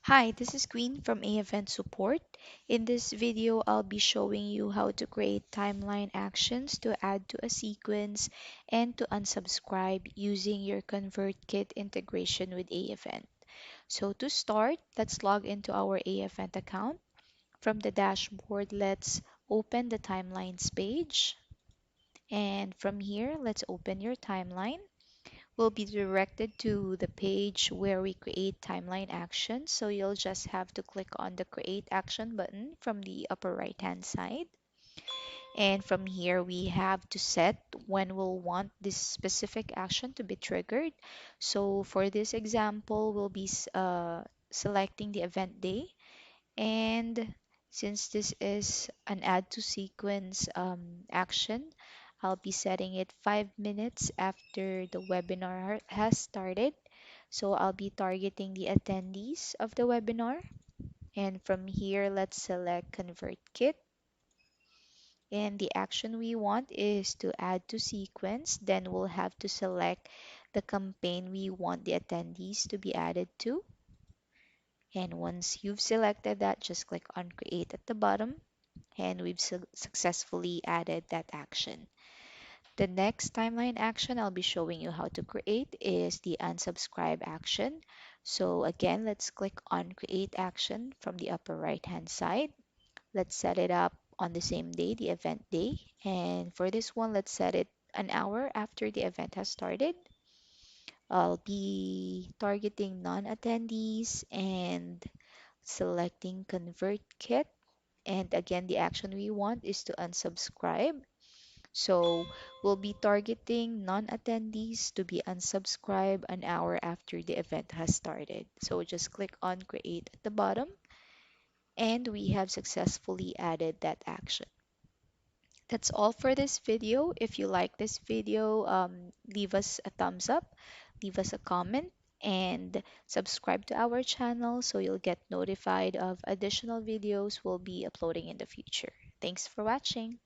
Hi, this is Queen from AEvent Support. In this video, I'll be showing you how to create timeline actions to add to a sequence and to unsubscribe using your ConvertKit integration with AEvent. So to start, let's log into our AEvent account. From the dashboard, let's open the timelines page. And from here, let's open your timeline. Will be directed to the page where we create timeline actions. So you'll just have to click on the create action button from the upper right hand side. And from here, we have to set when we'll want this specific action to be triggered. So for this example, we'll be selecting the event day. And since this is an add to sequence action, I'll be setting it 5 minutes after the webinar has started. So I'll be targeting the attendees of the webinar. And from here, let's select ConvertKit. And the action we want is to add to sequence. Then we'll have to select the campaign we want the attendees to be added to. And once you've selected that, just click on create at the bottom and we've successfully added that action. The next timeline action I'll be showing you how to create is the unsubscribe action. So again, let's click on create action from the upper right hand side. Let's set it up on the same day, the event day. And for this one, let's set it an hour after the event has started. I'll be targeting non-attendees and selecting ConvertKit. And again, the action we want is to unsubscribe. So we'll be targeting non-attendees to be unsubscribed an hour after the event has started. So just click on create at the bottom and we have successfully added that action. That's all for this video. If you like this video, leave us a thumbs up, leave us a comment, and subscribe to our channel so you'll get notified of additional videos we'll be uploading in the future. Thanks for watching.